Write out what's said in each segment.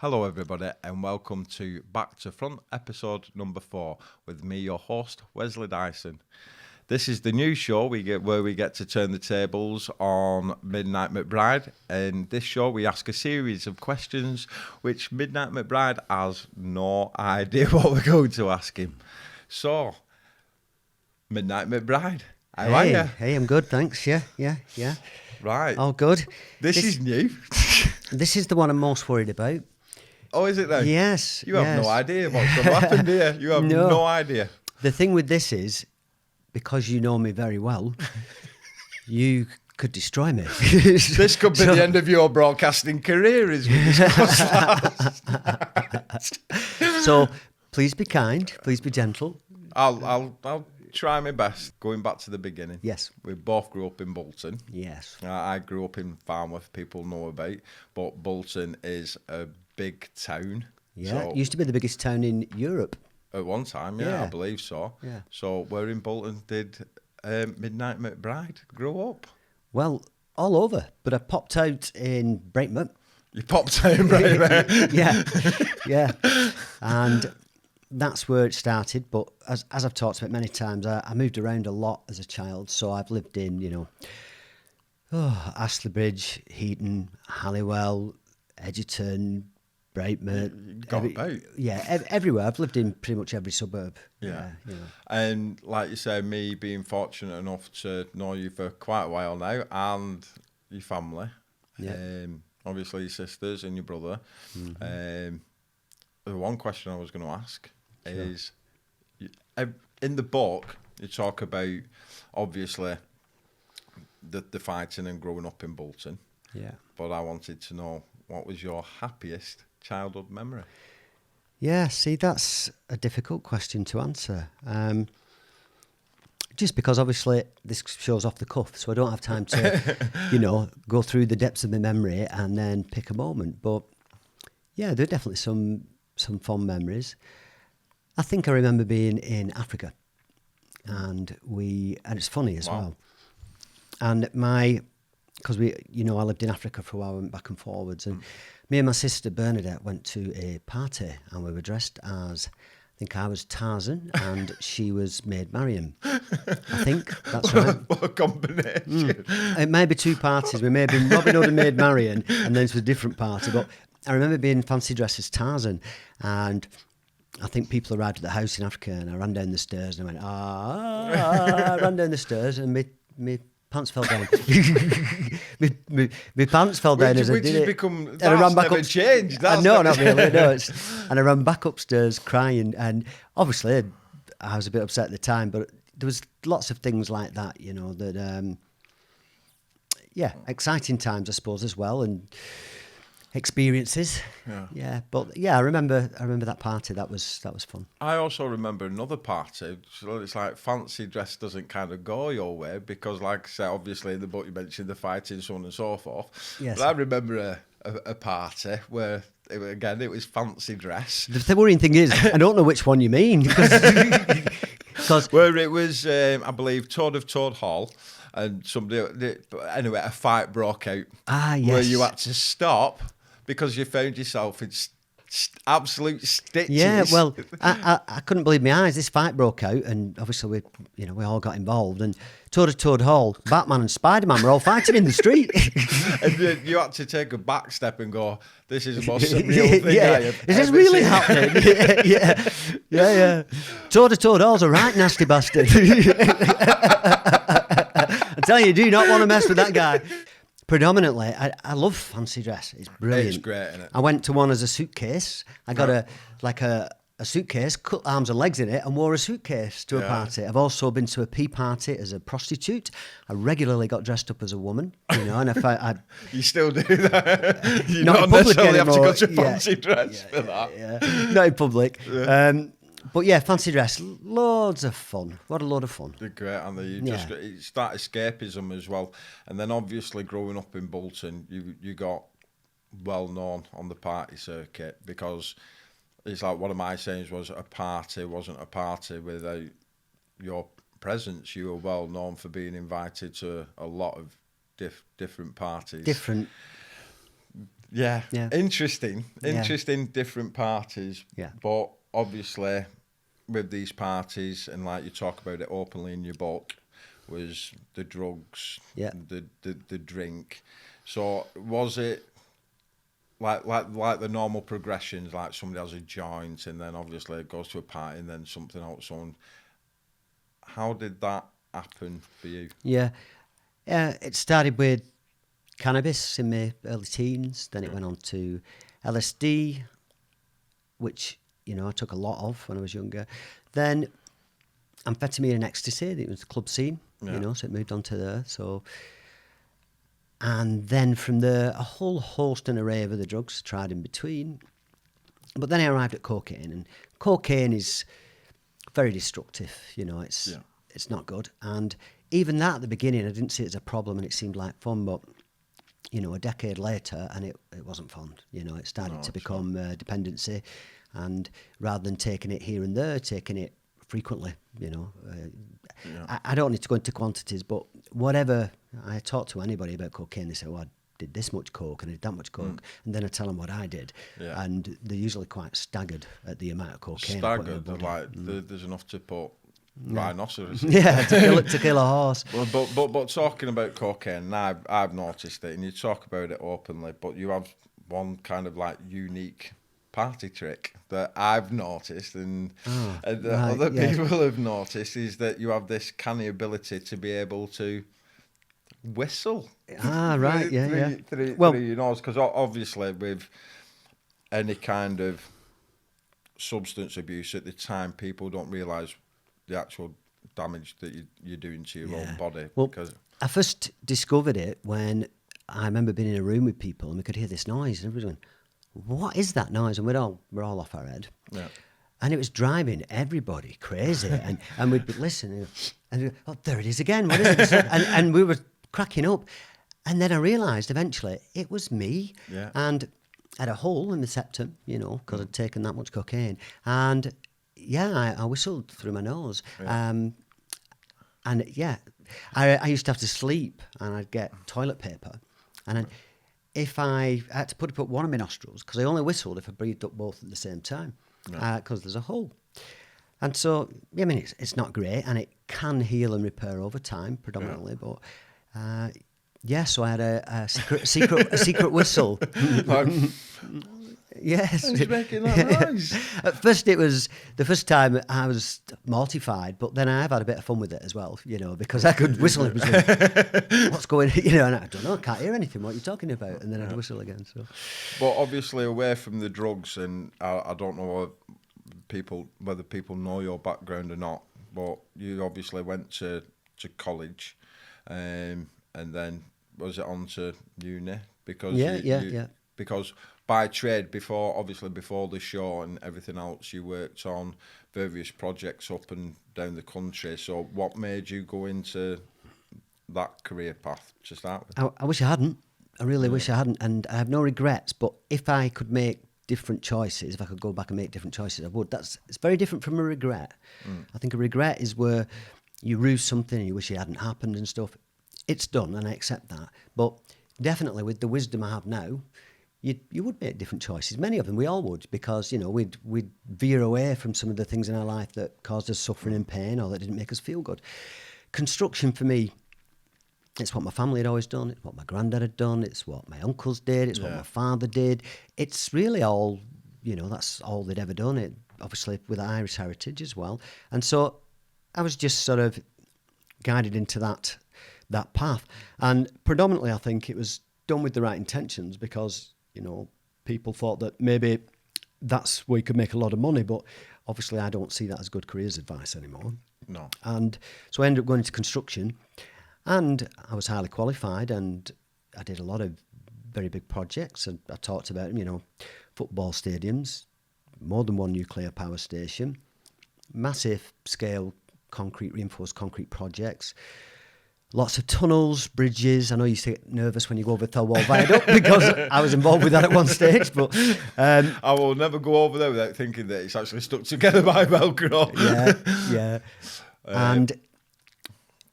Hello everybody and welcome to Back to Front episode number 4 with me, your host, Wesley Dyson. This is the new show where we get to turn the tables on Midnight Mcbride. In this show we ask a series of questions which Midnight Mcbride has no idea what we're going to ask him. So, Midnight Mcbride, how are you? Hey, I'm good, thanks. Yeah. Right. All good. This is new. This is the one I'm most worried about. Oh, is it now? Yes. You have no idea what's going to happen, do you? You have no idea. The thing with this is, because you know me very well, you could destroy me. This could be the end of your broadcasting career, as we discussed last. So please be kind. Please be gentle. I'll try my best. Going back to the beginning. Yes. We both grew up in Bolton. Yes. I grew up in Farnworth, people know about, but Bolton is a big town. Yeah. So It used to be the biggest town in Europe. at one time, yeah, Yeah. I believe so. Yeah. So where in Bolton did Midnight Mcbride grow up? Well, all over. But I popped out in Brightmouth. You popped out right there. Yeah. And that's where it started. But as I've talked about many times, I moved around a lot as a child. So I've lived in, Astley-Bridge, Heaton, Halliwell, Edgerton, Brightmouth. Got about. Everywhere. I've lived in pretty much every suburb. Yeah. And like you say, me being fortunate enough to know you for quite a while now and your family. Yeah. Obviously your sisters and your brother. Mm-hmm. The one question I was going to ask is, in the book, you talk about, obviously, the fighting and growing up in Bolton. Yeah. But I wanted to know, what was your happiest childhood memory? Yeah, see, that's a difficult question to answer. Just because obviously this show's off the cuff, so I don't have time to, go through the depths of my memory and then pick a moment. But yeah, there are definitely some fond memories. I think I remember being in Africa, and it's funny as well. And because I lived in Africa for a while, I went back and forwards, and me and my sister Bernadette went to a party, and we were dressed as, I think I was Tarzan and she was Maid Marian. I think that's right. What a combination. It may be two parties. We may have been Robin Hood and Maid Marian, and then it was a different party. But I remember being fancy dressed as Tarzan, and I think people arrived at the house in Africa, and I ran down the stairs, and I went, I ran down the stairs, and my pants fell down. my pants fell down as I did it. That's never changed. No, not really. No, and I ran back upstairs crying, and obviously I was a bit upset at the time, but there was lots of things like that, that exciting times, I suppose, as well, and experiences. Yeah. But I remember that party. That was fun. I also remember another party. So it's like fancy dress doesn't kind of go your way because, like I said, obviously in the book you mentioned the fighting, so on and so forth. Yes. But I remember a party where it was fancy dress. The worrying thing is, I don't know which one you mean. Because where it was, I believe, Toad Hall. And a fight broke out. Yes. Where you had to stop because you found yourself in absolute stitches. Yeah, well, I couldn't believe my eyes. This fight broke out, and obviously we all got involved. And Toad Hall, Batman and Spider-Man were all fighting in the street. And you had to take a back step and go, "This is the most surreal thing I have Is this ever really seen." happening? Yeah. Toad Hall's a right nasty bastard. I tell you, do not want to mess with that guy. Predominantly, I love fancy dress. It's brilliant. It's great, isn't it? I went to one as a suitcase. I got a suitcase, cut arms and legs in it, and wore a suitcase to a party. I've also been to a pea party as a prostitute. I regularly got dressed up as a woman, and if I You still do that. You not don't in public necessarily have to anymore. go to fancy dress for that. Yeah. Not in public. Yeah. But yeah, fancy dress, loads of fun. What a load of fun. They're great, and it's that escapism as well. And then obviously growing up in Bolton, you got well known on the party circuit because it's like one of my sayings was a party wasn't a party without your presence. You were well known for being invited to a lot of different parties. Different Yeah. Yeah. Interesting. Yeah. Interesting different parties. Yeah. But obviously with these parties, and like you talk about it openly in your book, was the drugs, Yeah. the drink. So was it like the normal progressions, like somebody has a joint and then obviously it goes to a party and then something else on. How did that happen for you? Yeah. It started with cannabis in my early teens. Then it went on to LSD, which, you know, I took a lot of when I was younger. Then amphetamine and ecstasy. It was the club scene, you know, so it moved on to there. So, and then from there, a whole host and array of other drugs tried in between. But then I arrived at cocaine, and cocaine is very destructive. You know, it's not good. And even that at the beginning, I didn't see it as a problem, and it seemed like fun. But you know, a decade later, and it wasn't fun. You know, it started to become dependency, and rather than taking it here and there, taking it frequently. You know, I don't need to go into quantities, but whatever I talk to anybody about cocaine, they say, "Well, I did this much coke and I did that much coke," and then I tell them what I did, and they're usually quite staggered at the amount of cocaine. Staggered, like there's enough to put rhinoceros. Yeah, to kill a horse. Well, but talking about cocaine, I've noticed it, and you talk about it openly, but you have one kind of like unique party trick that I've noticed, and other people have noticed, is that you have this canny ability to be able to whistle. Right, through your nose, because obviously with any kind of substance abuse at the time, people don't realise the actual damage that you're doing to your own body. Well, because I first discovered it when I remember being in a room with people and we could hear this noise, and everybody going, "What is that noise?" And we're all off our head. Yeah. And it was driving everybody crazy. and we'd be listening, and we'd, "Oh, there it is again. What is it?" and we were cracking up. And then I realised eventually it was me. Yeah. And I had a hole in the septum, you know, because I'd taken that much cocaine. And I whistled through my nose. Yeah. I used to have to sleep, and I'd get toilet paper. And then if I had to put one of my nostrils, because I only whistled if I breathed up both at the same time, because there's a hole. And so, I mean, it's not great, and it can heal and repair over time, predominantly, but... so I had a secret whistle. Yes. Who's making that noise? At first, it was the first time I was mortified, but then I've had a bit of fun with it as well, you know, because I could whistle in between. What's going on? You know, and I don't know, I can't hear anything, what are you talking about? And then I'd whistle again. So, but obviously, away from the drugs, and I don't know whether people know your background or not, but you obviously went to college. And then was it on to uni? Because because by trade, before the show and everything else, you worked on various projects up and down the country. So what made you go into that career path to start with? I wish I hadn't. I really wish I hadn't, and I have no regrets. But if I could make different choices, if I could go back and make different choices, I would. It's very different from a regret. I think a regret is where you ruse something and you wish it hadn't happened and stuff. It's done, and I accept that. But definitely, with the wisdom I have now, you would make different choices. Many of them, we all would, because, you know, we'd veer away from some of the things in our life that caused us suffering and pain, or that didn't make us feel good. Construction, for me, it's what my family had always done. It's what my granddad had done. It's what my uncles did. It's what my father did. It's really all, you know, that's all they'd ever done. It obviously with Irish heritage as well. And so I was just sort of guided into that path. And predominantly, I think it was done with the right intentions, because, you know, people thought that maybe that's where you could make a lot of money, but obviously I don't see that as good careers advice anymore. No. And so I ended up going into construction, and I was highly qualified, and I did a lot of very big projects, and I talked about them, you know, football stadiums, more than one nuclear power station, massive scale reinforced concrete projects, lots of tunnels, bridges. I know you used to get nervous when you go over Thelwall Viaduct, because I was involved with that at one stage. But I will never go over there without thinking that it's actually stuck together by Velcro. Yeah. And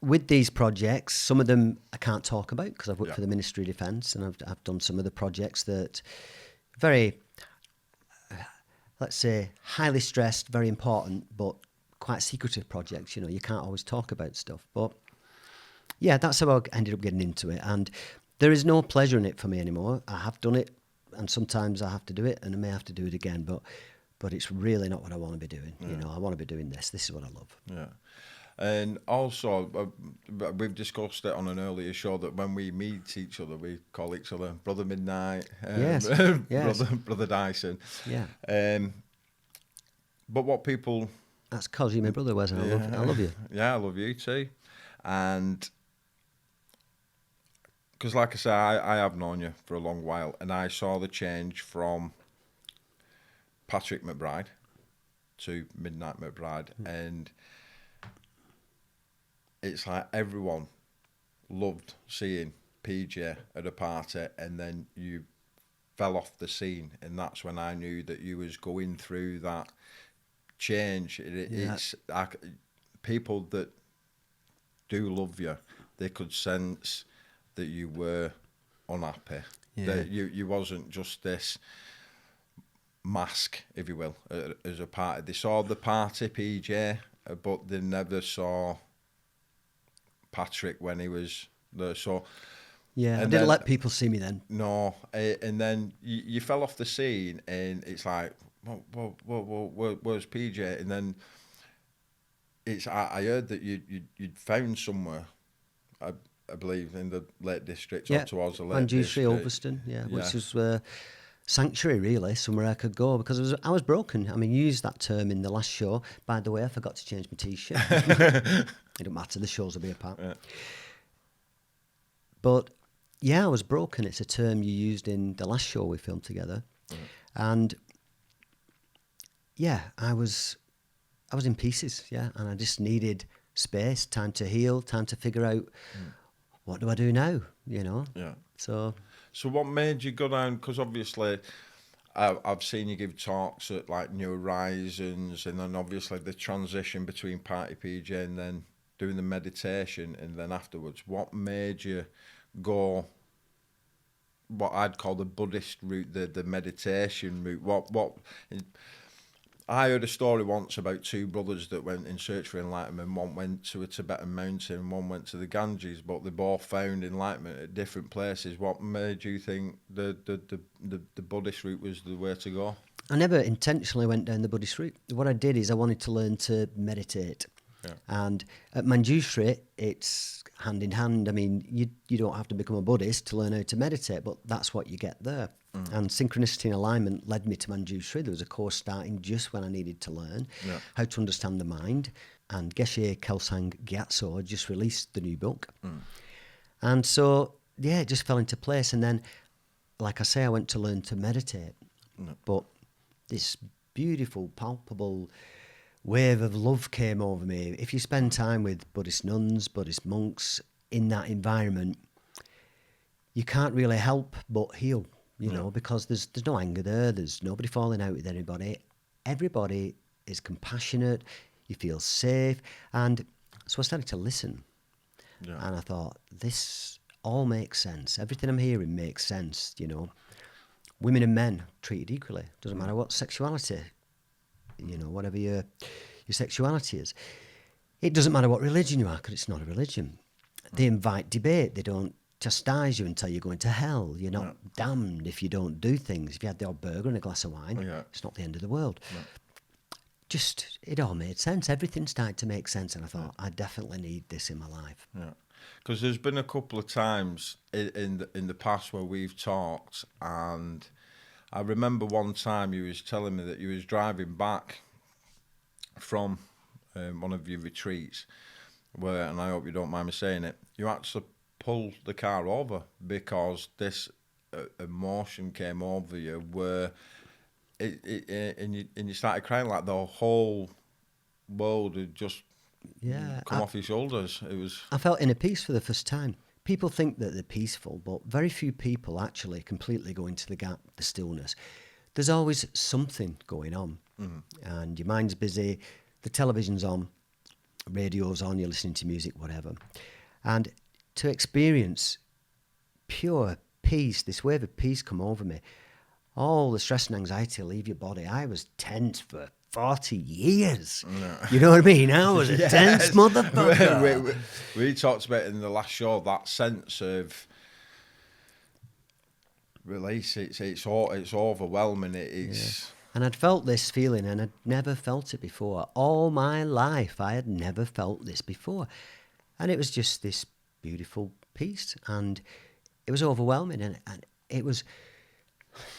with these projects, some of them I can't talk about because I've worked Yeah. for the Ministry of Defence, and I've done some of the projects that very, let's say, highly stressed, very important, but quite secretive projects. You know, you can't always talk about stuff. But yeah, that's how I ended up getting into it. And there is no pleasure in it for me anymore. I have done it, and sometimes I have to do it, and I may have to do it again. But it's really not what I want to be doing. You know, I want to be doing this. This is what I love. Yeah. And also, we've discussed it on an earlier show that when we meet each other, we call each other Brother Midnight, Yes. Brother Dyson. Yeah. But what people... That's because you're my brother, Wes, and I love you. Yeah, I love you too. And because, like I say, I have known you for a long while, and I saw the change from Patrick Mcbride to Midnight Mcbride, and it's like everyone loved seeing PJ at a party, and then you fell off the scene, and that's when I knew that you was going through that change. It's people that do love you, they could sense that you were unhappy, that you wasn't just this mask, if you will, as a party. They saw the party PJ, but they never saw Patrick when he was there. So yeah, I didn't let people see me then. No, and then you fell off the scene, and it's like, where's PJ? And then I heard that you'd found somewhere, I believe, in the Lake District, or towards the Lake District. Ulverston, which was sanctuary, really, somewhere I could go, because I was broken. I mean, you used that term in the last show. By the way, I forgot to change my T-shirt. It don't matter, the shows will be apart. Yeah. But yeah, I was broken. It's a term you used in the last show we filmed together. And yeah, I was in pieces, and I just needed space, time to heal, time to figure out what do I do now, you know? Yeah. So what made you go down? Because obviously, I've seen you give talks at like New Horizons, and then obviously the transition between Party PJ and then doing the meditation, and then afterwards, what made you go what I'd call the Buddhist route, the meditation route? What I heard a story once about two brothers that went in search for enlightenment. One went to a Tibetan mountain, and one went to the Ganges, but they both found enlightenment at different places. What made you think the Buddhist route was the way to go? I never intentionally went down the Buddhist route. What I did is I wanted to learn to meditate. Yeah. And at Manjushri, it's hand in hand. I mean, you don't have to become a Buddhist to learn how to meditate, but that's what you get there. And synchronicity and alignment led me to Manjushri. There was a course starting just when I needed to learn how to understand the mind. And Geshe Kelsang Gyatso had just released the new book. And so, yeah, it just fell into place. And then, like I say, I went to learn to meditate. But this beautiful, palpable wave of love came over me. If you spend time with Buddhist nuns, Buddhist monks in that environment, you can't really help but heal, you know, because there's no anger there. There's nobody falling out with anybody. Everybody is compassionate. You feel safe. And so I started to listen. Yeah. And I thought, this all makes sense. Everything I'm hearing makes sense, you know. Women and men treated equally. Doesn't matter what sexuality, you know, whatever your sexuality is. It doesn't matter what religion you are, because it's not a religion. They invite debate. They don't chastise you and tell you're going to hell. You're not damned if you don't do things. If you had the odd burger and a glass of wine, it's not the end of the world. Just, it all made sense. Everything started to make sense, and I thought, I definitely need this in my life. Yeah. Because there's been a couple of times in the past where we've talked, and I remember one time you was telling me that you was driving back from one of your retreats, where, and I hope you don't mind me saying it, you actually pulled the car over because this emotion came over you, where and you started crying like the whole world had just come off your shoulders. It was. I felt inner peace for the first time. People think that they're peaceful, but very few people actually completely go into the gap, the stillness. There's always something going on, and your mind's busy, the television's on, radio's on, you're listening to music, whatever. And to experience pure peace, this wave of peace come over me, all the stress and anxiety leave your body. I was tense for 40 years. No. You know what I mean? I was a tense motherfucker. We talked about in the last show that sense of release. It's overwhelming. And I'd felt this feeling, and I'd never felt it before. All my life, I had never felt this before. And it was just this beautiful peace, and it was overwhelming, and it was...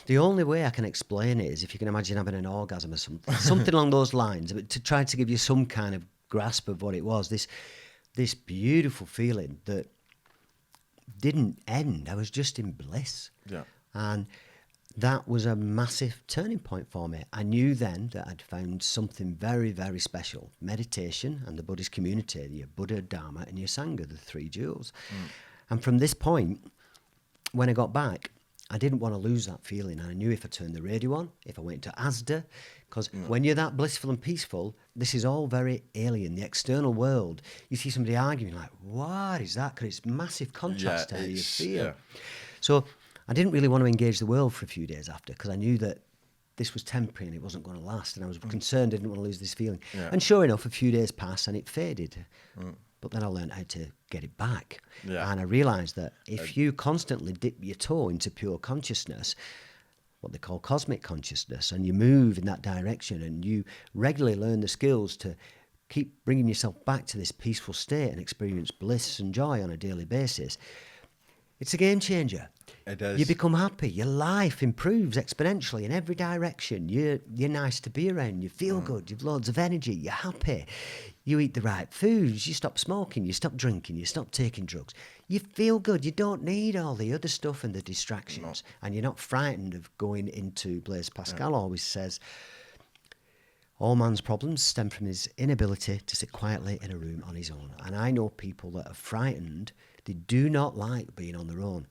The only way I can explain it is if you can imagine having an orgasm or something along those lines, but to try to give you some kind of grasp of what it was, this beautiful feeling that didn't end. I was just in bliss. Yeah. And that was a massive turning point for me. I knew then that I'd found something very, very special. Meditation and the Buddhist community, your Buddha, Dharma and your Sangha, the three jewels. And from this point, when I got back, I didn't want to lose that feeling. And I knew if I turned the radio on, if I went to Asda, because when you're that blissful and peaceful, this is all very alien. The external world, you see somebody arguing, like, what is that? Because it's massive contrast to how you feel. Yeah. So I didn't really want to engage the world for a few days after, because I knew that this was temporary and it wasn't going to last. And I was concerned I didn't want to lose this feeling. Yeah. And sure enough, a few days passed and it faded. But then I learned how to get it back. Yeah. And I realised that if you constantly dip your toe into pure consciousness, what they call cosmic consciousness, and you move in that direction and you regularly learn the skills to keep bringing yourself back to this peaceful state and experience bliss and joy on a daily basis, it's a game changer. It does. You become happy. Your life improves exponentially in every direction. You're nice to be around. You feel good. You've loads of energy. You're happy. You eat the right foods. You stop smoking. You stop drinking. You stop taking drugs. You feel good. You don't need all the other stuff and the distractions. No. And you're not frightened of going into, Blaise Pascal always says, all man's problems stem from his inability to sit quietly in a room on his own. And I know people that are frightened. They do not like being on their own.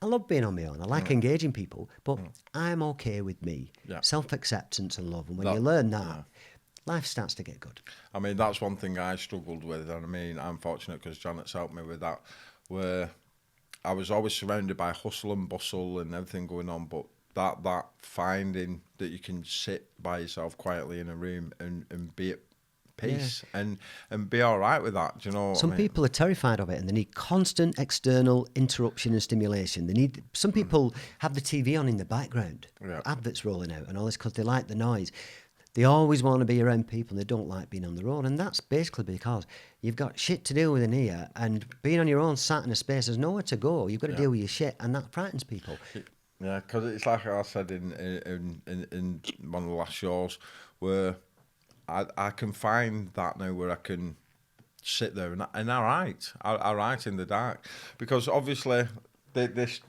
I love being on my own. I like engaging people, but I'm okay with me. Yeah. Self-acceptance and love. And when you learn that, life starts to get good. I mean, that's one thing I struggled with. And I mean, I'm fortunate because Janet's helped me with that, where I was always surrounded by hustle and bustle and everything going on, but that finding that you can sit by yourself quietly in a room and be at peace and be all right with that. Do you know? Some people are terrified of it and they need constant external interruption and stimulation. Some people have the TV on in the background, adverts rolling out and all this because they like the noise. They always want to be around people and they don't like being on their own. And that's basically because you've got shit to deal with in here, and being on your own, sat in a space, there's nowhere to go. You've got to deal with your shit, and that frightens people. Yeah, because it's like I said in one of the last shows, where I can find that now where I can sit there and I write in the dark, because obviously this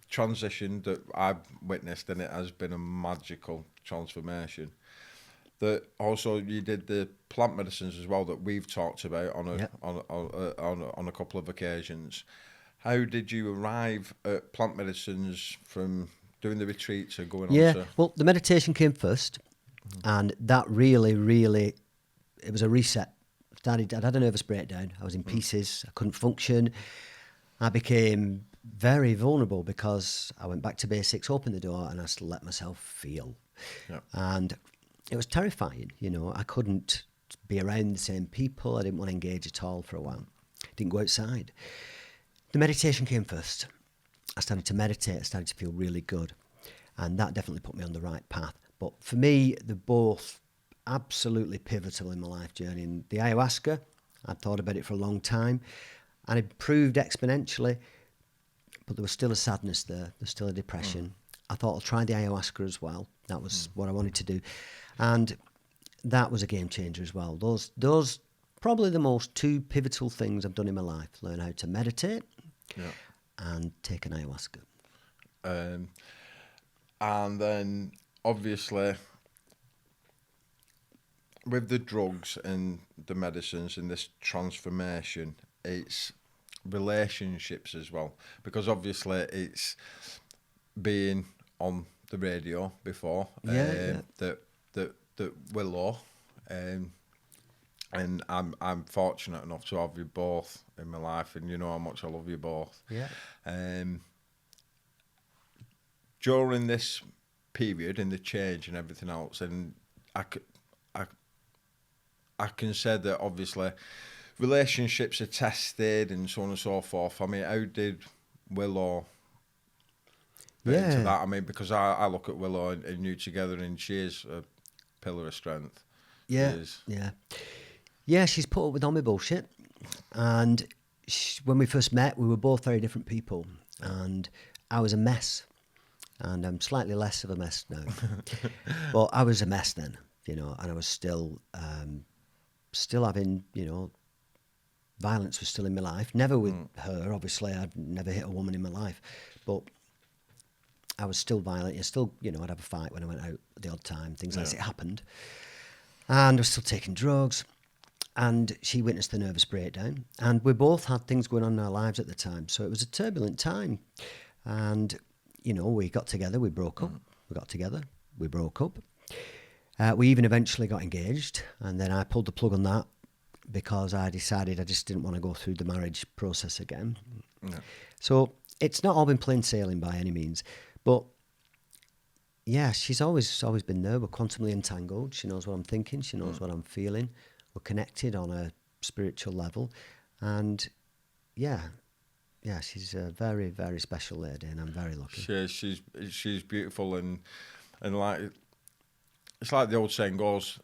transition that I've witnessed in it has been a magical transformation. That also you did the plant medicines as well that we've talked about on a couple of occasions. How did you arrive at plant medicines from doing the retreats or going on to... Well, the meditation came first. And that really, it was a reset. I'd had a nervous breakdown. I was in pieces. I couldn't function. I became very vulnerable because I went back to basics, opened the door, and I just let myself feel. Yeah. And it was terrifying. You know, I couldn't be around the same people. I didn't want to engage at all for a while. Didn't go outside. The meditation came first. I started to meditate. I started to feel really good. And that definitely put me on the right path. But for me, they're both absolutely pivotal in my life journey. And the ayahuasca, I'd thought about it for a long time, and it improved exponentially, but there was still a sadness there. There's still a depression. I thought I'll try the ayahuasca as well. That was what I wanted to do. And that was a game changer as well. Those probably the most two pivotal things I've done in my life. Learn how to meditate and take an ayahuasca. And then... obviously, with the drugs and the medicines and this transformation, it's relationships as well. Because obviously it's being on the radio before, that Willow And I'm fortunate enough to have you both in my life, and you know how much I love you both. Yeah. During this period, in the change and everything else, and I can say that obviously relationships are tested and so on and so forth. I mean, how did Willow fit into that? I mean, because I look at Willow and you together, and she is a pillar of strength. Yeah, yeah. She's put up with all my bullshit, and when we first met, we were both very different people, and I was a mess, and I'm slightly less of a mess now. But I was a mess then, you know, and I was still having, you know, violence was still in my life. Never with her, obviously. I'd never hit a woman in my life, but I was still violent. I'd have a fight when I went out the odd time. Things like that. It happened. And I was still taking drugs. And she witnessed the nervous breakdown. And we both had things going on in our lives at the time. So it was a turbulent time. And, you know, we got together, we broke up. We got together, we broke up. We even eventually got engaged. And then I pulled the plug on that because I decided I just didn't want to go through the marriage process again. No. So it's not all been plain sailing by any means. But yeah, she's always been there. We're quantumly entangled. She knows what I'm thinking. She knows what I'm feeling. We're connected on a spiritual level. And yeah, she's a very, very special lady, and I'm very lucky. She's beautiful, and like, it's like the old saying goes,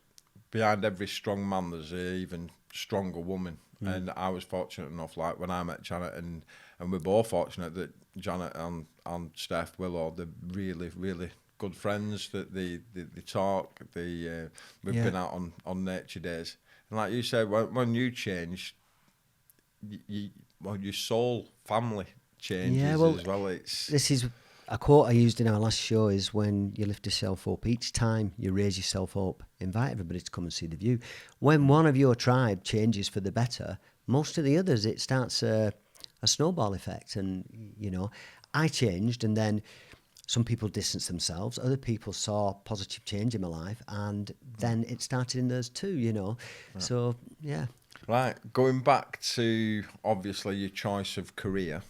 behind every strong man there's an even stronger woman. And I was fortunate enough, like when I met Janet, and we're both fortunate that Janet and Steph, Willow, they're really, really good friends. That they talk. We've been out on nature days, and like you said, when you changed, your soul family changes as well. This is a quote I used in our last show: is when you lift yourself up, each time you raise yourself up, invite everybody to come and see the view. When one of your tribe changes for the better, most of the others, it starts a snowball effect. And, you know, I changed, and then some people distanced themselves. Other people saw positive change in my life, and then it started in theirs too, you know. Right. So, yeah. Right, going back to, obviously, your choice of career,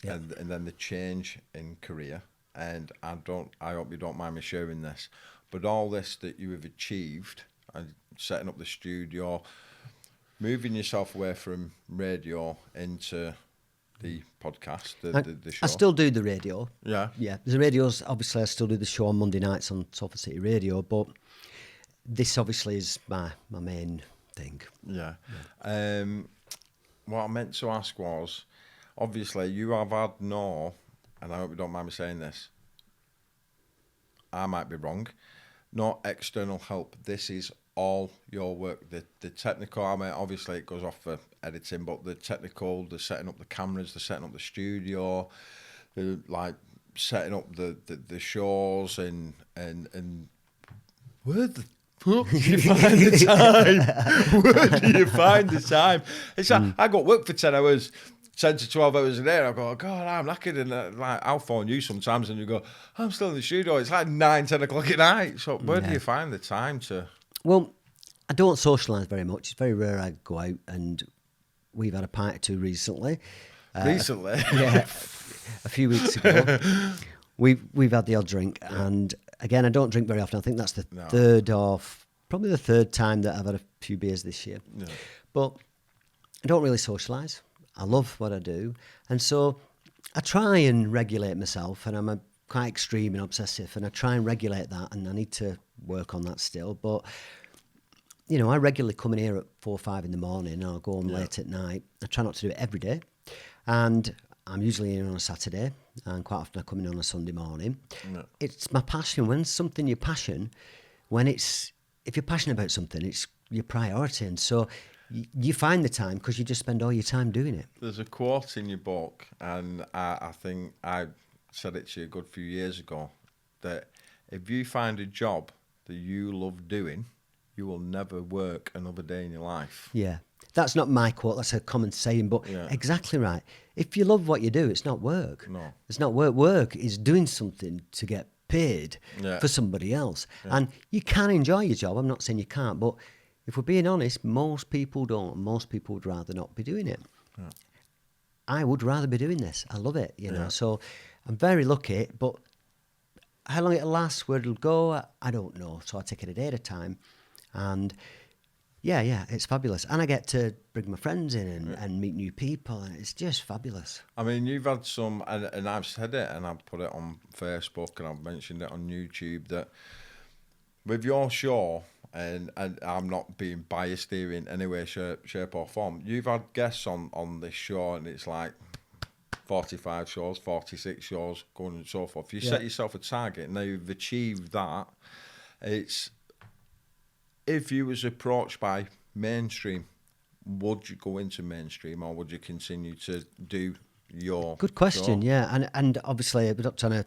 and then the change in career, and I hope you don't mind me sharing this, but all this that you have achieved, and setting up the studio, moving yourself away from radio into the podcast, the show. I still do the radio. Yeah. Yeah. The radio's, obviously, I still do the show on Monday nights on Salford City Radio, but this obviously is my main thing. Yeah. What I meant to ask was, obviously, you have had and I hope you don't mind me saying this, I might be wrong, no external help. This is all your work. The technical, I mean, obviously it goes off for editing, but the technical, the setting up the cameras, the setting up the studio, the like setting up the shows, and where the fuck do you find the time? Where do you find the time? It's like, I got work for 10 hours. 10 to 12 hours a day, and I go, God, I'm knackered. And like, I'll phone you sometimes, and you go, I'm still in the studio. It's like 9, 10 o'clock at night. So where do you find the time to? Well, I don't socialise very much. It's very rare I go out, and we've had a pint or two recently. Recently? Yeah, a few weeks ago. We've had the odd drink, and again, I don't drink very often. I think that's the probably the third time that I've had a few beers this year. Yeah. But I don't really socialise. I love what I do, and so I try and regulate myself, and I'm quite extreme and obsessive, and I try and regulate that, and I need to work on that still. But, you know, I regularly come in here at 4 or 5 in the morning, and I'll go home late at night. I try not to do it every day, and I'm usually in on a Saturday, and quite often I come in on a Sunday morning. Yeah. It's my passion. When it's something your passion, if you're passionate about something, it's your priority, and so you find the time because you just spend all your time doing it. There's a quote in your book, and I think I said it to you a good few years ago, that if you find a job that you love doing, you will never work another day in your life. Yeah. That's not my quote, that's a common saying, but exactly right. If you love what you do, it's not work. No. It's not work. Work is doing something to get paid for somebody else. Yeah. And you can enjoy your job. I'm not saying you can't, but if we're being honest, most people don't. Most people would rather not be doing it. Yeah. I would rather be doing this. I love it, you know. So I'm very lucky, but how long it'll last, where it'll go, I don't know. So I take it a day at a time. And yeah, it's fabulous. And I get to bring my friends in and meet new people, and it's just fabulous. I mean, you've had some, and I've said it, and I've put it on Facebook, and I've mentioned it on YouTube, that with your show, and I'm not being biased here in any way, shape or form, you've had guests on this show, and it's like 45 shows, 46 shows, going and so forth. You set yourself a target, and now you've achieved that. It's, if you was approached by mainstream, would you go into mainstream, or would you continue to do your Good question, show? yeah. And obviously, we're not trying to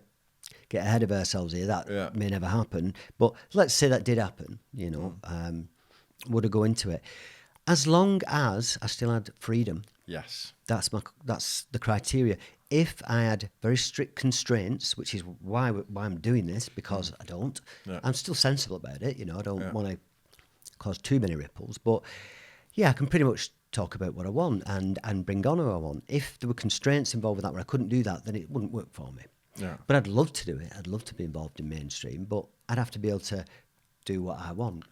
get ahead of ourselves here. That may never happen. But let's say that did happen, you know. Would I go into it? As long as I still had freedom. Yes. That's the criteria. If I had very strict constraints, which is why I'm doing this, because I don't. Yeah. I'm still sensible about it, you know. I don't want to cause too many ripples, but yeah, I can pretty much talk about what I want and bring on who I want. If there were constraints involved with that where I couldn't do that, then it wouldn't work for me. Yeah. But I'd love to do it. I'd love to be involved in mainstream, but I'd have to be able to do what I want,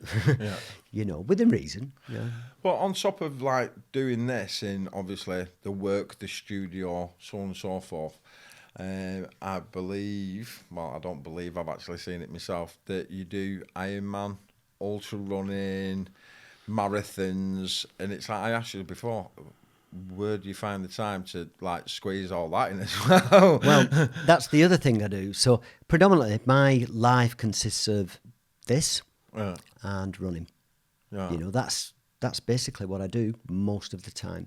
you know, within reason. Yeah. Well, on top of like doing this, in obviously the work, the studio, so on and so forth, I believe, well, I don't believe, I've actually seen it myself, that you do Ironman, ultra running, marathons, and it's like I asked you before, where do you find the time to like squeeze all that in as well? Well, that's the other thing I do. So predominantly my life consists of this and running. You know, that's basically what I do most of the time.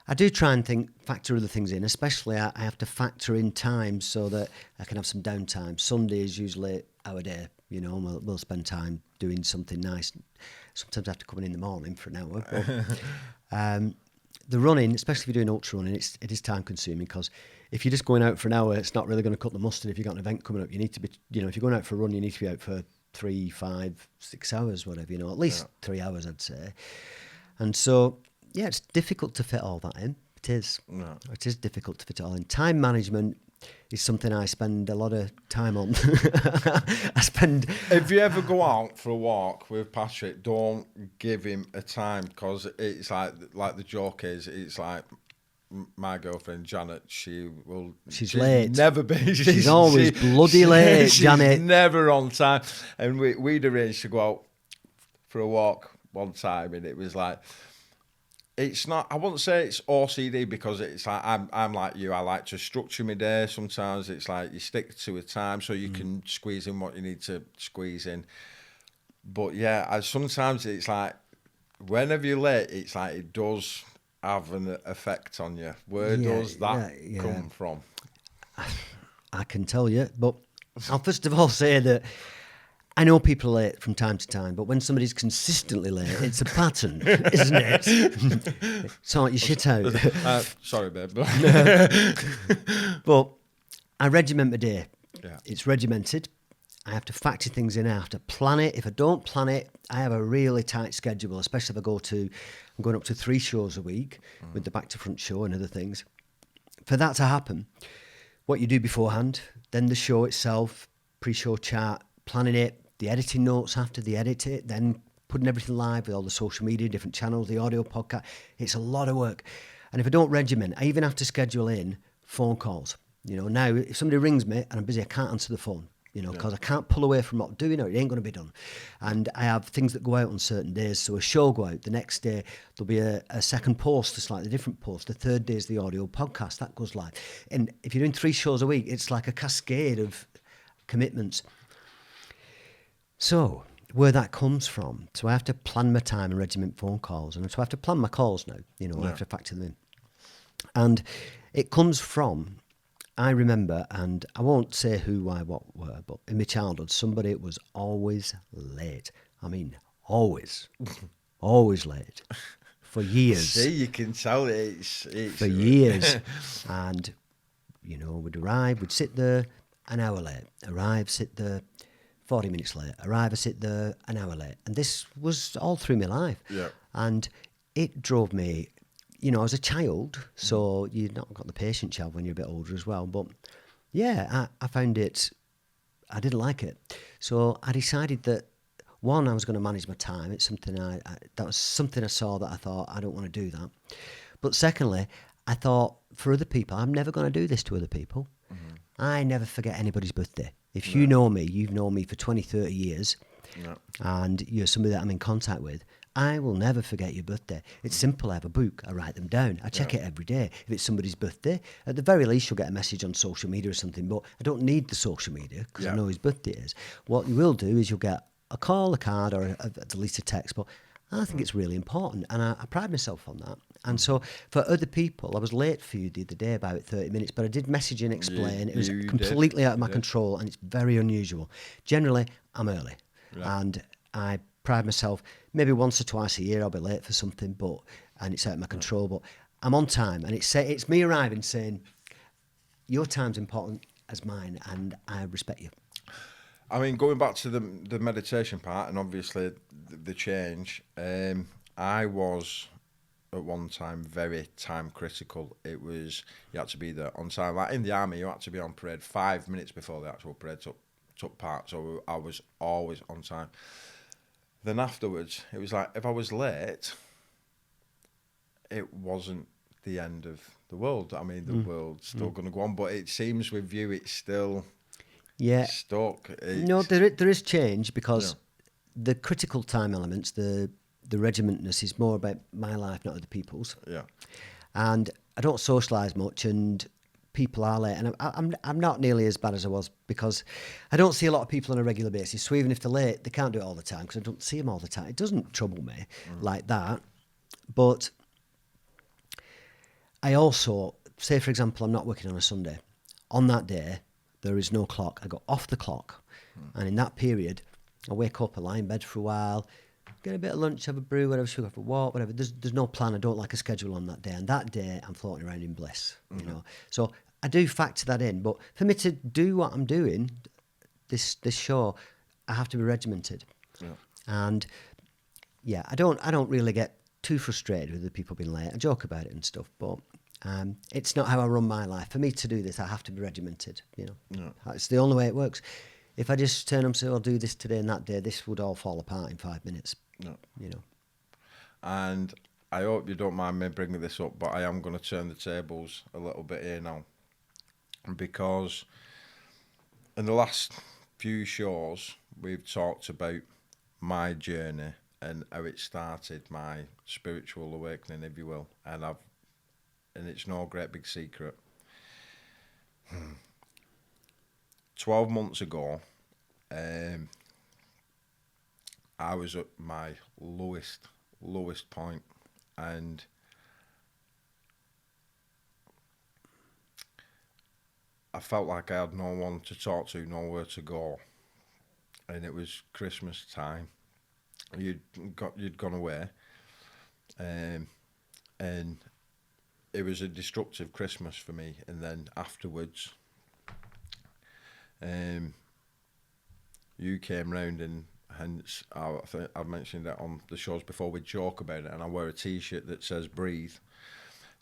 I do try and factor other things in, especially I have to factor in time so that I can have some downtime. Sunday is usually our day, you know, and we'll spend time doing something nice. Sometimes I have to come in the morning for an hour. But, the running, especially if you're doing ultra running, it is time consuming, because if you're just going out for an hour, it's not really going to cut the mustard. If you've got an event coming up, you need to be, you know, if you're going out for a run, you need to be out for 3, 5, 6 hours, whatever, you know, at least 3 hours, I'd say. And so, yeah, it's difficult to fit all that in. It is. No. It is difficult to fit it all in. Time management is something I spend a lot of time on. If you ever go out for a walk with Patrick, don't give him a time, because it's like the joke is, it's like my girlfriend Janet, she's late. Never been. She's always bloody late, Janet. She's never on time. And we'd arranged to go out for a walk one time, and it was like, it's not, I wouldn't say it's OCD, because it's like, I'm like you, I like to structure my day. Sometimes it's like you stick to a time so you can squeeze in what you need to squeeze in. But yeah, sometimes it's like, whenever you're late, it's like it does have an effect on you. Where does that come from? I can tell you, but I'll first of all say that I know people are late from time to time, but when somebody's consistently late, it's a pattern, isn't it? Sort your shit out. Sorry, babe. But I regiment my day. Yeah. It's regimented. I have to factor things in. I have to plan it. If I don't plan it, I have a really tight schedule, especially if I'm going up to 3 shows a week with the Back to Front show and other things. For that to happen, what you do beforehand, then the show itself, pre-show chat, planning it, the editing notes after the edit it, then putting everything live with all the social media, different channels, the audio podcast. It's a lot of work. And if I don't regiment, I even have to schedule in phone calls. You know, now if somebody rings me and I'm busy, I can't answer the phone, you know, because I can't pull away from not doing it. It ain't going to be done. And I have things that go out on certain days. So a show go out, the next day there'll be a second post, a slightly different post. The third day is the audio podcast, that goes live. And if you're doing 3 shows a week, it's like a cascade of commitments. So, where that comes from, so I have to plan my time and regiment phone calls, and so I have to plan my calls now, you know, I have to factor them in. And it comes from, I remember, and I won't say who, why, what were, but in my childhood, somebody was always late. I mean, always late. For years. See, you can tell it's for years. And, you know, we'd arrive, we'd sit there an hour late, arrive, sit there 40 minutes late. Arrive, I sit there an hour late. And this was all through my life. Yeah. And it drove me, you know, as a child, so you've not got the patience you have when you're a bit older as well. But yeah, I found it, I didn't like it. So I decided that, one, I was going to manage my time. It's something that was something I saw that I thought, I don't want to do that. But secondly, I thought, for other people, I'm never going to do this to other people. Mm-hmm. I never forget anybody's birthday. If you know me, you've known me for 20, 30 years, and you're somebody that I'm in contact with, I will never forget your birthday. It's simple. I have a book. I write them down. I check it every day. If it's somebody's birthday, at the very least, you'll get a message on social media or something, but I don't need the social media because I know his birthday is. What you will do is you'll get a call, a card, or at least a text, but I think it's really important, and I pride myself on that. And so for other people, I was late for you the other day, about 30 minutes, but I did message and explain. It was completely out of my control, and it's very unusual. Generally, I'm early, and I pride myself. Maybe once or twice a year I'll be late for something, and it's out of my control, but I'm on time, and it's me arriving saying, your time's important as mine, and I respect you. I mean, going back to the meditation part, and obviously the change, I was at one time very time critical. It was, you had to be there on time. Like in the army, you had to be on parade 5 minutes before the actual parade took part. So I was always on time. Then afterwards, it was like, if I was late, it wasn't the end of the world. I mean, the world's still going to go on, but it seems with you, it's still... stuck. No, there is change, because the critical time elements, the regimentness is more about my life, not other people's. Yeah. And I don't socialise much, and people are late, and I'm not nearly as bad as I was, because I don't see a lot of people on a regular basis. So even if they're late, they can't do it all the time because I don't see them all the time. It doesn't trouble me like that. But I also, say for example, I'm not working on a Sunday. On that day, there is no clock. I go off the clock. And in that period, I wake up, I lie in bed for a while, get a bit of lunch, have a brew, whatever, should go for a walk, whatever. There's no plan. I don't like a schedule on that day. And that day, I'm floating around in bliss, you know. So I do factor that in. But for me to do what I'm doing, this show, I have to be regimented. Yeah. And yeah, I don't really get too frustrated with the people being late. I joke about it and stuff, but it's not how I run my life. For me to do this, I have to be regimented, you know. Yeah. It's the only way it works. If I just turn up and say, I'll do this today and that day, this would all fall apart in 5 minutes, you know. And I hope you don't mind me bringing this up, but I am going to turn the tables a little bit here now. Because in the last few shows, we've talked about my journey and how it started, my spiritual awakening, if you will. And it's no great big secret. 12 months ago, I was at my lowest point, and I felt like I had no one to talk to, nowhere to go. And it was Christmas time. You'd gone away, and it was a destructive Christmas for me. And then afterwards, you came round, and hence I think I've mentioned that on the shows before. We joke about it, and I wear a T-shirt that says "Breathe,"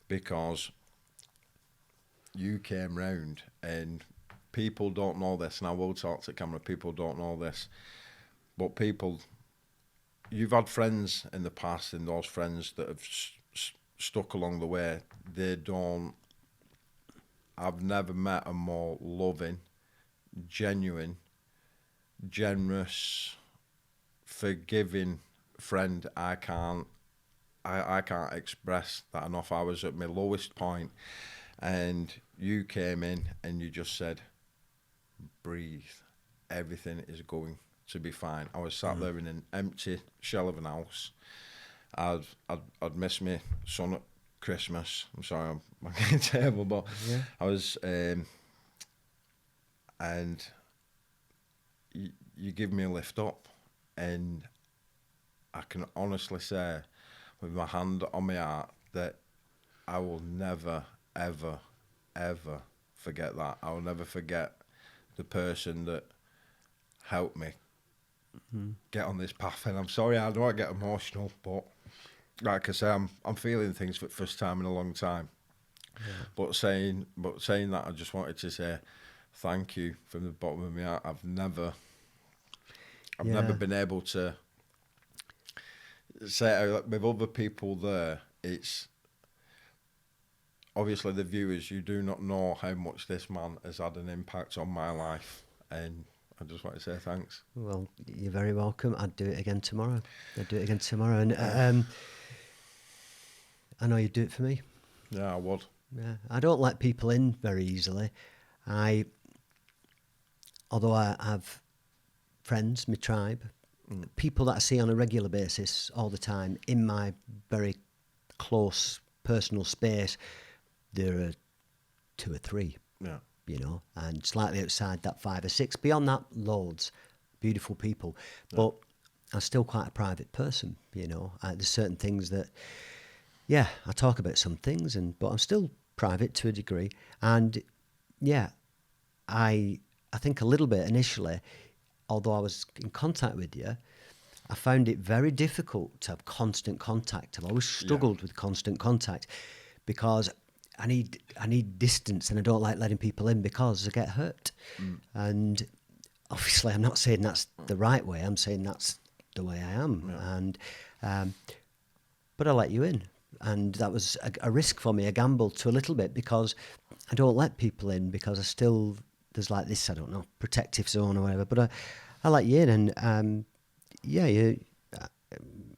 because you came round, and people don't know this, and I will talk to camera. People don't know this, but you've had friends in the past, and those friends that have stuck along the way, I've never met a more loving, genuine, generous, forgiving friend. I can't express that enough. I was at my lowest point, and you came in and you just said, breathe, everything is going to be fine. I was sat there in an empty shell of an house. I'd missed my son at Christmas. I'm sorry, I'm getting terrible, but I was, and you give me a lift up, and I can honestly say, with my hand on my heart, that I will never, ever, ever forget that. I will never forget the person that helped me get on this path. And I'm sorry, I don't get emotional, but like I say, I'm feeling things for the first time in a long time. Yeah. But saying that, I just wanted to say thank you from the bottom of my heart. I've never been able to say with other people there. It's obviously the viewers. You do not know how much this man has had an impact on my life, and I just want to say thanks. Well, you're very welcome. I'd do it again tomorrow. And I know you'd do it for me. Yeah, I would. Yeah, I don't let people in very easily. Although I have friends, my tribe, people that I see on a regular basis all the time in my very close personal space, there are 2 or 3. Yeah. You know, and slightly outside that 5 or 6. Beyond that, loads, beautiful people. Yeah. But I'm still quite a private person, you know. There's certain things that, yeah, I talk about some things, but I'm still private to a degree. And yeah, I think a little bit initially, although I was in contact with you, I found it very difficult to have constant contact. I've always struggled with constant contact because I need distance, and I don't like letting people in because I get hurt. And obviously, I'm not saying that's the right way. I'm saying that's the way I am. Yeah. And but I let you in, and that was a risk for me, a gamble to a little bit, because I don't let people in because there's like this, I don't know, protective zone or whatever. But I let you in, and I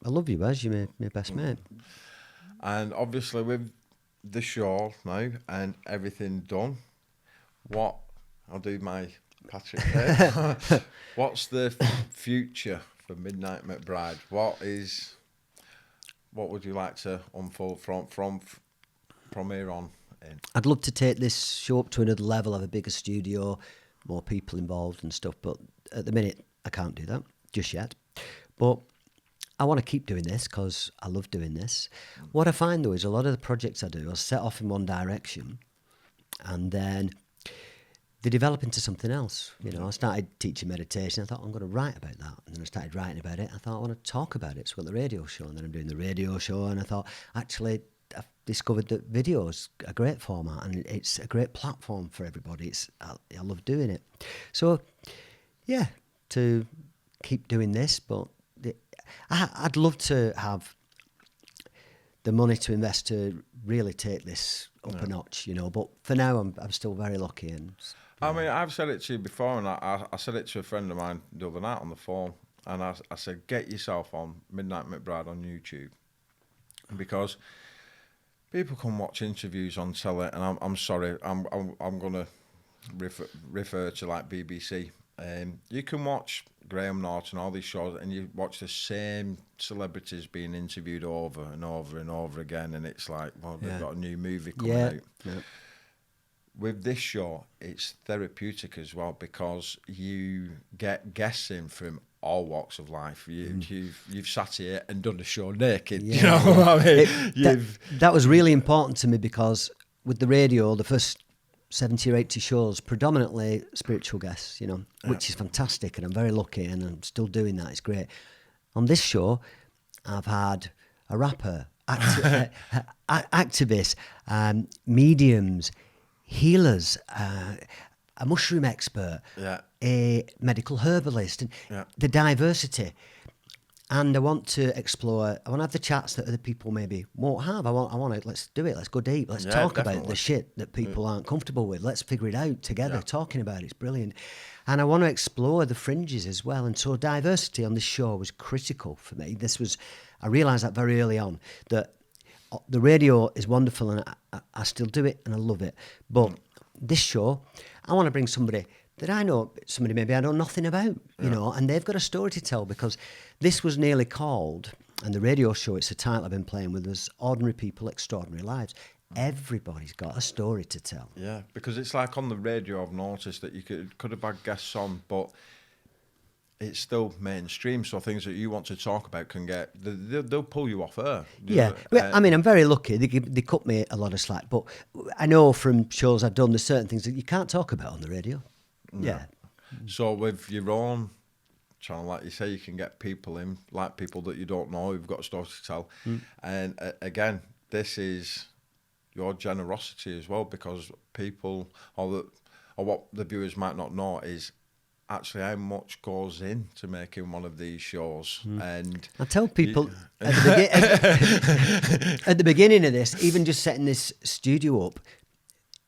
love you, Wes. You're my best mate. And obviously with the show now and everything done, I'll do my Patrick there. What's the future for Midnight Mcbride? What would you like to unfold from here on in? I'd love to take this show up to another level, have a bigger studio, more people involved and stuff, but at the minute I can't do that just yet. But I want to keep doing this because I love doing this. What I find, though, is a lot of the projects I do, I'll set off in one direction and then they develop into something else. You know, I started teaching meditation. I thought, I'm going to write about that. And then I started writing about it. I thought, I want to talk about it. So I've got the radio show, and then I'm doing the radio show. And I thought, actually, I've discovered that video is a great format and it's a great platform for everybody. I love doing it. So, yeah, to keep doing this, but I'd love to have the money to invest to really take this up a notch, you know. But for now, I'm still very lucky. And I mean, I've said it to you before, and I said it to a friend of mine the other night on the phone, and I said, get yourself on Midnight Mcbride on YouTube, because people can watch interviews on telly, and I'm sorry, I'm gonna refer to like BBC. You can watch Graham Norton, all these shows, and you watch the same celebrities being interviewed over and over and over again, and it's like, well, they've got a new movie coming out. Yeah. With this show, it's therapeutic as well, because you get guests in from all walks of life. You've sat here and done a show naked. You know what I mean? That was really important to me, because with the radio, the first 70 or 80 shows, predominantly spiritual guests, you know, which is fantastic, and I'm very lucky, and I'm still doing that. It's great. On this show, I've had a rapper, activists, mediums, healers, a mushroom expert, a medical herbalist, and the diversity. And I want to explore, I want to have the chats that other people maybe won't have. I want to, let's do it, let's go deep, let's talk about the shit that people aren't comfortable with. Let's figure it out together, talking about it. It's brilliant. And I want to explore the fringes as well. And so diversity on this show was critical for me. I realised that very early on, that the radio is wonderful, and I still do it and I love it. But this show, I want to bring somebody that I know, somebody maybe I know nothing about, you know, and they've got a story to tell, because this was nearly called, and the radio show, it's a title I've been playing with, was Ordinary People, Extraordinary Lives. Everybody's got a story to tell. Yeah, because it's like on the radio, I've noticed that you could have had guests on, but it's still mainstream, so things that you want to talk about can get, they'll pull you off air. I mean, I'm very lucky. They cut me a lot of slack, but I know from shows I've done, there's certain things that you can't talk about on the radio. Yeah. So with your own trying to, like you say, you can get people in, like people that you don't know who've got a story to tell. And again, this is your generosity as well, because people, or what the viewers might not know is actually how much goes into making one of these shows. And I tell people at the beginning of this, even just setting this studio up,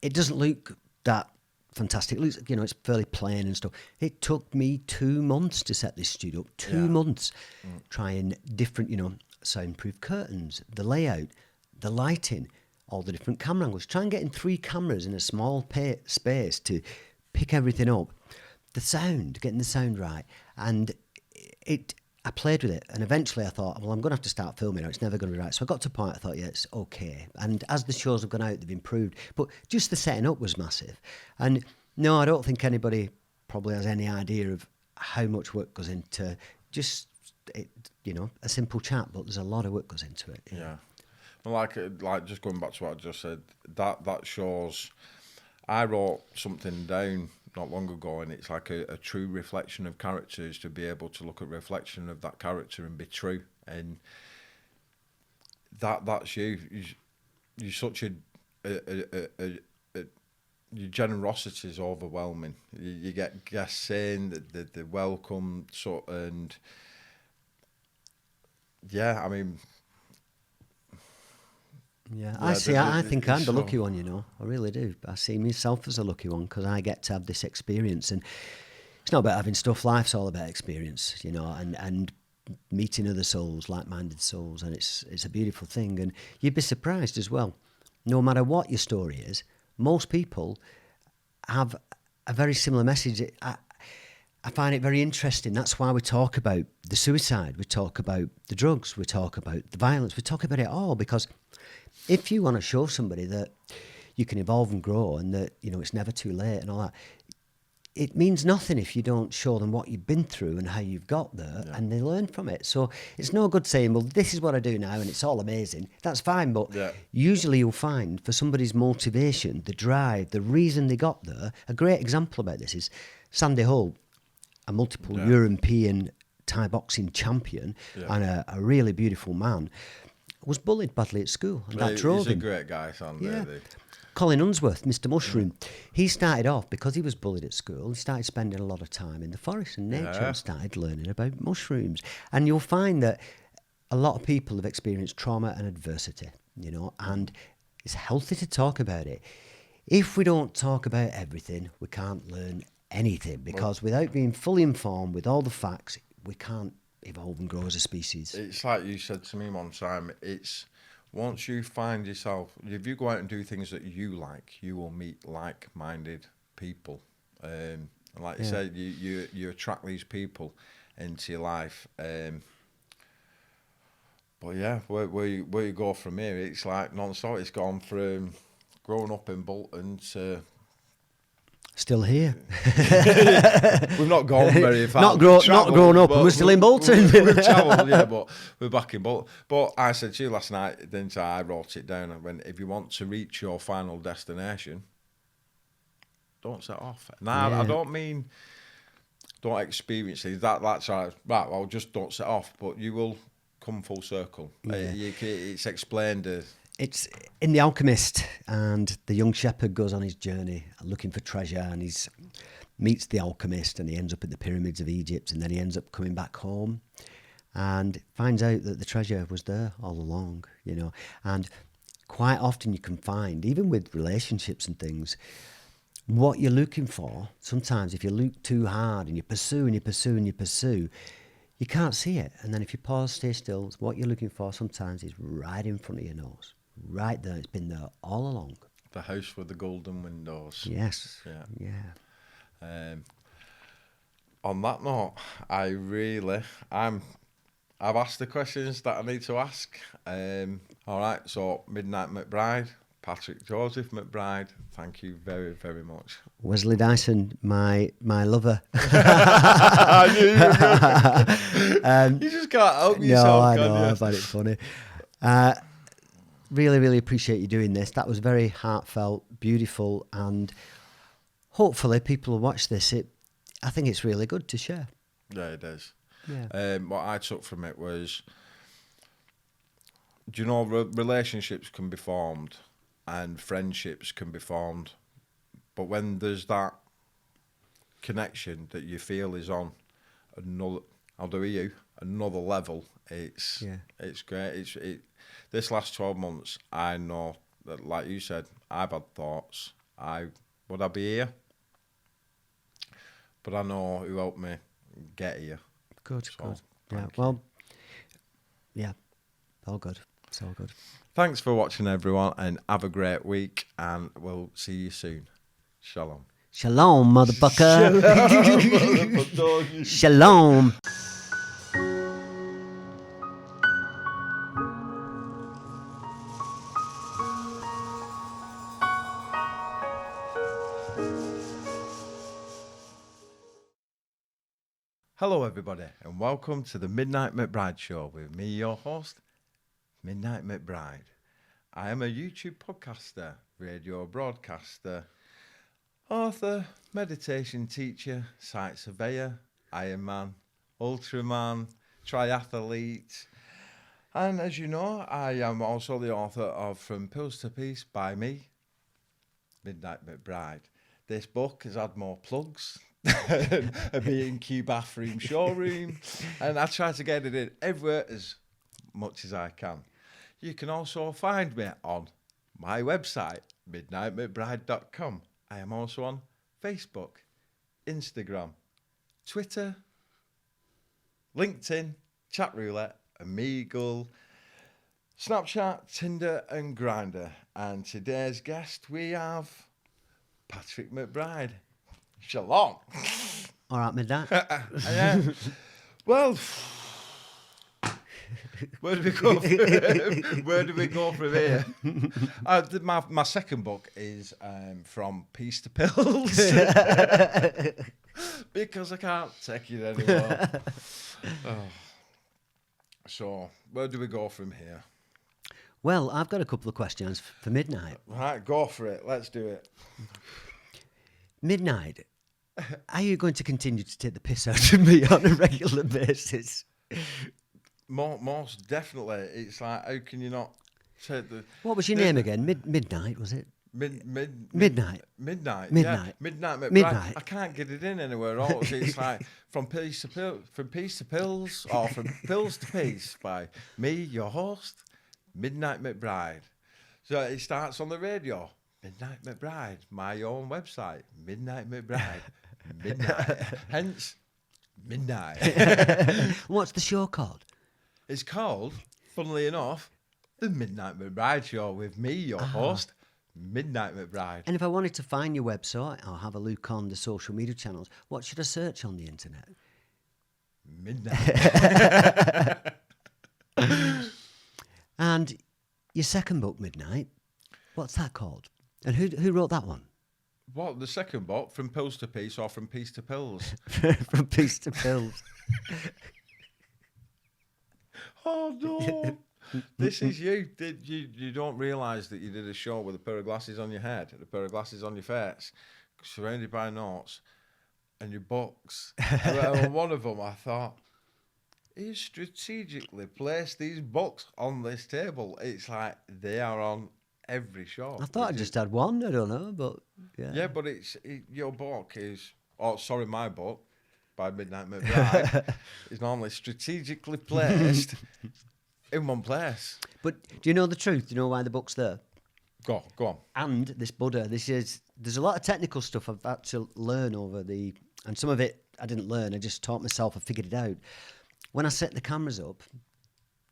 it doesn't look that fantastic. It looks, it's fairly plain and stuff. It took me 2 months to set this studio up. 2 months trying different, soundproof curtains, the layout, the lighting, all the different camera angles. Try and getting 3 cameras in a small space to pick everything up. The sound, getting the sound right. And I played with it, and eventually I thought, well, I'm going to have to start filming now. It's never going to be right. So I got to a point I thought, yeah, it's okay. And as the shows have gone out, they've improved. But just the setting up was massive. And no, I don't think anybody probably has any idea of how much work goes into just, a simple chat, but there's a lot of work goes into it. Yeah. Well, like just going back to what I just said, that shows. I wrote something down not long ago, and it's like a true reflection of characters, to be able to look at reflection of that character and be true. And that's you. You're such your generosity is overwhelming. You get guests in, the welcome, and yeah, I mean. Yeah, I think I'm the lucky one, I really do. I see myself as a lucky one because I get to have this experience. And it's not about having stuff, life's all about experience, and meeting other souls, like-minded souls, and it's a beautiful thing. And you'd be surprised as well, no matter what your story is, most people have a very similar message. I find it very interesting. That's why we talk about the suicide, we talk about the drugs, we talk about the violence, we talk about it all, because if you want to show somebody that you can evolve and grow and that, it's never too late and all that, it means nothing if you don't show them what you've been through and how you've got there, and they learn from it. So it's no good saying, well, this is what I do now and it's all amazing. That's fine, but usually you'll find for somebody's motivation, the drive, the reason they got there, a great example about this is Sandy Hull, a multiple European Thai boxing champion and a really beautiful man, was bullied badly at school, and that drove him. He's a great guy, Sandy. Yeah. Colin Unsworth, Mr. Mushroom, he started off, because he was bullied at school, he started spending a lot of time in the forest and nature and started learning about mushrooms. And you'll find that a lot of people have experienced trauma and adversity, and it's healthy to talk about it. If we don't talk about everything, we can't learn anything, because without being fully informed with all the facts, we can't evolve and grow as a species. It's like you said to me one time, it's once you find yourself, if you go out and do things that you like, you will meet like-minded people. And like you said, you attract these people into your life. But yeah, where you go from here, it's like non-stop. It's gone from growing up in Bolton to still here. We've not gone very far. Not grown up, and we're still in Bolton. We've travelled, but we're back in Bolton. But I said to you last night, didn't I wrote it down, and if you want to reach your final destination, don't set off. Now, I don't mean don't experience things. That's right. Well, just don't set off, but you will come full circle. It's explained as... It's in The Alchemist, and the young shepherd goes on his journey looking for treasure, and he meets the alchemist, and he ends up at the pyramids of Egypt, and then he ends up coming back home and finds out that the treasure was there all along, And quite often you can find, even with relationships and things, what you're looking for. Sometimes if you look too hard and you pursue and you pursue and you pursue, you can't see it. And then if you pause, stay still, what you're looking for sometimes is right in front of your nose. Right there, it's been there all along. The house with the golden windows. Yes. Yeah. On that note, I've asked the questions that I need to ask. All right, so Midnight Mcbride, Patrick Joseph Mcbride, thank you very, very much. Wesley Dyson, my lover. I knew you were good. You just can't help yourself, no, I can know, you? I find it funny. Really, really appreciate you doing this. That was very heartfelt, beautiful, and hopefully people will watch this. I think it's really good to share. Yeah, it is. Yeah. What I took from it was, do you know, relationships can be formed and friendships can be formed, but when there's that connection that you feel is on another, another level, it's great. This last 12 months, I know that, like you said, I've had thoughts. Would I be here? But I know who helped me get here. Good. So, Yeah. thank you. Well. Yeah. All good. It's all good. Thanks for watching, everyone, and have a great week, and we'll see you soon. Shalom. Shalom, motherfucker. Shalom. Hello, everybody, and welcome to the Midnight Mcbride Show with me, your host, Midnight Mcbride. I am a YouTube podcaster, radio broadcaster, author, meditation teacher, site surveyor, Ironman, Ultraman, triathlete, and as you know, I am also the author of From Pills to Peace by me, Midnight Mcbride. This book has had more plugs, a B&Q bathroom showroom, and I try to get it in everywhere as much as I can. You can also find me on my website, midnightmcbride.com. I am also on Facebook, Instagram, Twitter, LinkedIn, Chat Roulette, Omegle, Snapchat, Tinder and Grindr. And today's guest, we have Patrick Mcbride. Shalom. All right, Midnight. Yeah. Well, where do we go? Where do we go from here? My second book is From Peace to Pills because I can't take it anymore. So, where do we go from here? Well, I've got a couple of questions for Midnight. Right, go for it. Let's do it. Midnight, are you going to continue to take the piss out of me on a regular basis? Most definitely. It's like, how can you not take the... What was your name again? Midnight, was it? Midnight. Midnight. Midnight. Midnight. Yeah. Midnight. Mcbride. Midnight. I can't get it in anywhere else. It's like from peace to pills, or from pills to peace by me, your host, Midnight Mcbride. So it starts on the radio. Midnight Mcbride. My own website. Midnight Mcbride. Midnight. Hence, Midnight. What's the show called? It's called, funnily enough, The Midnight Mcbride Show with me, your host, Midnight Mcbride. And if I wanted to find your website or have a look on the social media channels, what should I search on the internet? Midnight. And your second book, Midnight, what's that called? And who wrote that one? What, the second book, From Pills to Peace or From Peace to Pills? From Peace to Pills. Oh, no. This is you. You don't realise that you did a show with a pair of glasses on your head, a pair of glasses on your face, surrounded by notes, and your books. And one of them, I thought, he strategically placed these books on this table. It's like they are on every show. I thought I just had one, I don't know, but yeah. Yeah, but your book is, my book by Midnight Mcbride is normally strategically placed in one place. But do you know the truth? Do you know why the book's there? Go on. And this Buddha, there's a lot of technical stuff I've had to learn and some of it I didn't learn, I just taught myself, I figured it out. When I set the cameras up,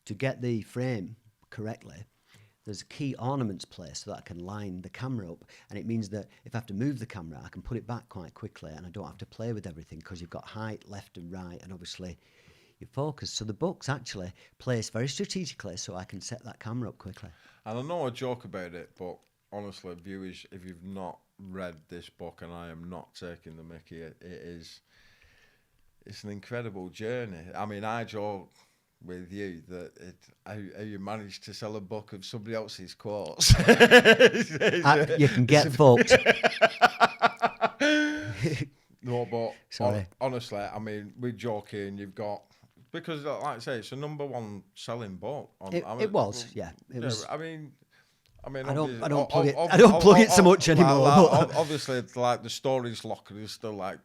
to get the frame correctly, there's key ornaments placed so that I can line the camera up. And it means that if I have to move the camera, I can put it back quite quickly and I don't have to play with everything because you've got height, left and right, and obviously you focus. So the book's actually placed very strategically so I can set that camera up quickly. And I know I joke about it, but honestly, viewers, if you've not read this book, and I am not taking the mickey, it's an incredible journey. I mean, I joke with you that how you managed to sell a book of somebody else's quotes. You can get fucked. No, but Sorry. honestly, I mean, we're joking. You've got because, like I say, it's a #1 selling book. It was, yeah. It was. I mean, I don't plug it. I don't plug it so much anymore. Obviously, it's like the Stories Locker is still like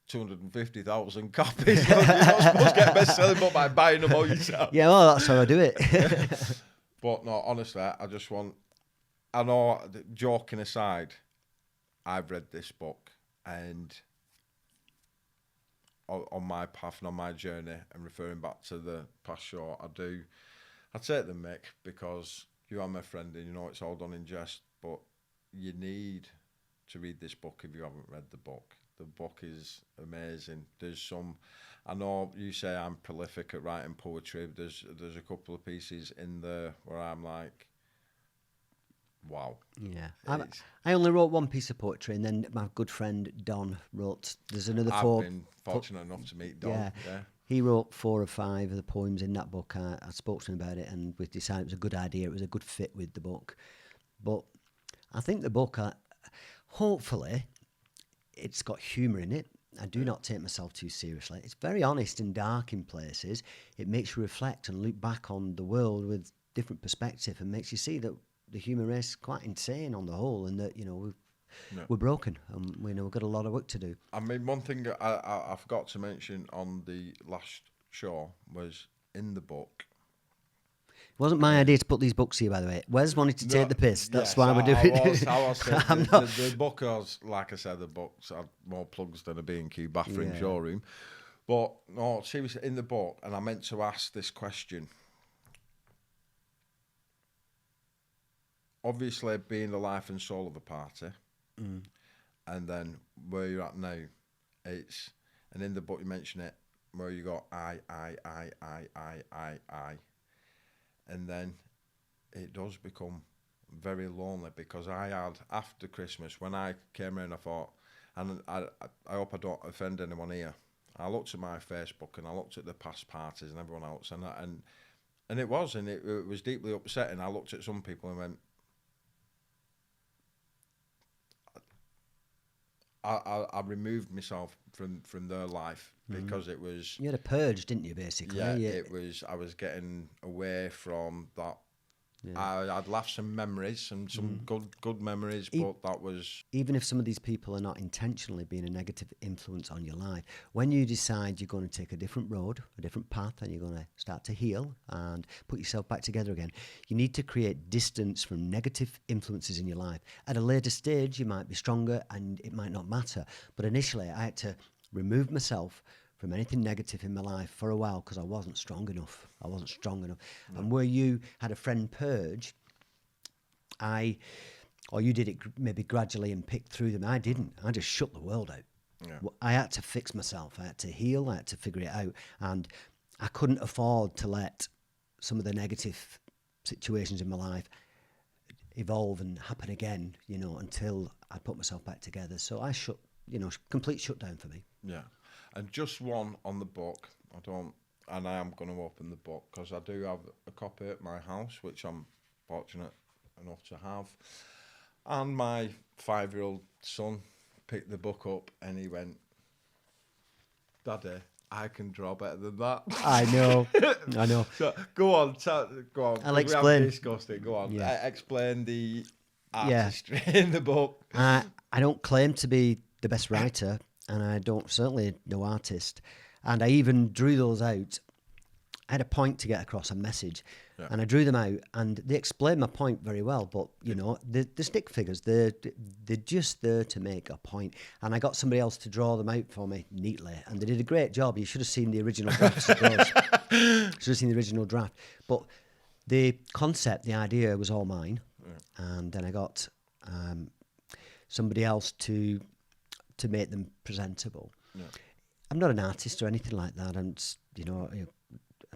250,000 copies. You're not supposed to get a best-selling book by buying them all yourself. Yeah, well, that's how I do it. But no, honestly, I know, joking aside, I've read this book, and on my path and on my journey, and referring back to the past show, I take the mick because you are my friend and you know it's all done in jest, but you need to read this book if you haven't read the book. The book is amazing. I know you say I'm prolific at writing poetry. There's a couple of pieces in there where I'm like, wow. Yeah. I only wrote one piece of poetry, and then my good friend Don wrote, there's another four. I've been fortunate enough to meet Don. Yeah. He wrote 4 or 5 of the poems in that book. I spoke to him about it, and we decided it was a good idea. It was a good fit with the book. But I think the book, hopefully, it's got humour in it. I do not take myself too seriously. It's very honest and dark in places. It makes you reflect and look back on the world with different perspective, and makes you see that the human race is quite insane on the whole, and that we're broken, and we've got a lot of work to do. I mean, one thing I forgot to mention on the last show was in the book. It wasn't my idea to put these books here, by the way. Wes wanted to take the piss. That's why we're doing it. The book was, like I said, the books had more plugs than a B&Q bathroom showroom. But no, seriously, in the book, and I meant to ask this question. Obviously, being the life and soul of a party, and then where you're at now, and in the book you mention it, where you got I, and then it does become very lonely, because I had, after Christmas, when I came in, I thought, and I hope I don't offend anyone here, I looked at my Facebook and I looked at the past parties and everyone else, and it was deeply upsetting. I looked at some people and went, I removed myself from their life, because it was... You had a purge, didn't you, basically? Yeah, it was... I was getting away from that. Yeah. I'd laughed some memories, and some good memories, but that was... Even if some of these people are not intentionally being a negative influence on your life, when you decide you're going to take a different road, a different path, and you're going to start to heal and put yourself back together again, you need to create distance from negative influences in your life. At a later stage, you might be stronger and it might not matter. But initially, I had to remove myself from anything negative in my life for a while, because I wasn't strong enough. No. And where you had a friend purge, or you did it maybe gradually and picked through them. I didn't. I just shut the world out. Yeah. I had to fix myself. I had to heal. I had to figure it out. And I couldn't afford to let some of the negative situations in my life evolve and happen again, until I put myself back together. So I complete shutdown for me. Yeah. And just one on the book. I am going to open the book, because I do have a copy at my house, which I'm fortunate enough to have. And my 5-year-old son picked the book up and he went, "Daddy, I can draw better than that." I know. So go on. I'll explain. We discussed it. Go on. Yeah. Explain the artistry in the book. I don't claim to be the best writer, and I don't certainly no artist. And I even drew those out. I had a point to get across, a message, and I drew them out, and they explained my point very well. But the stick figures, they're just there to make a point. And I got somebody else to draw them out for me neatly, and they did a great job. You should have seen the original drafts of those. Should have seen the original draft. But the concept, the idea was all mine, and then I got somebody else to make them presentable. Yeah. I'm not an artist or anything like that. I'm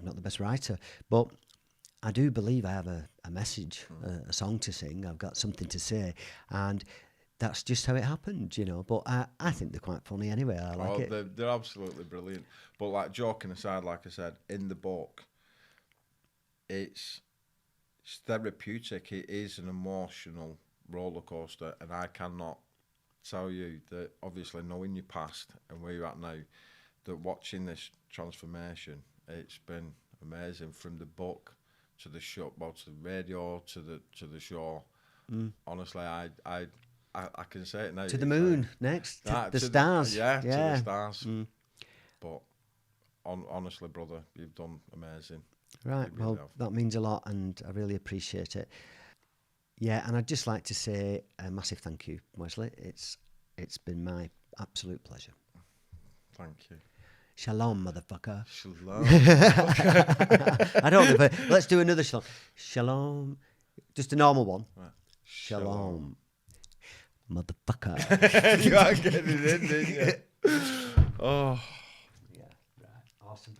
not the best writer, but I do believe I have a message, a song to sing. I've got something to say, and that's just how it happened, But I think they're quite funny anyway. I like it. They're absolutely brilliant. But like, joking aside, like I said, in the book, it's therapeutic. It is an emotional roller coaster, and I cannot tell you that obviously knowing your past and where you're at now, that watching this transformation, it's been amazing from the book to the show, well, to the radio to the show. Honestly, I can say it now. To the moon next, to the stars. To the stars. But honestly, brother, you've done amazing. Right, You really well, that means a lot, and I really appreciate it. Yeah, and I'd just like to say a massive thank you, Wesley. It's been my absolute pleasure. Thank you. Shalom, motherfucker. Shalom. I don't know, but let's do another shalom. Shalom. Just a normal one. Right. Shalom. Motherfucker. You are getting it in, didn't you? Oh. Yeah, right. Awesome.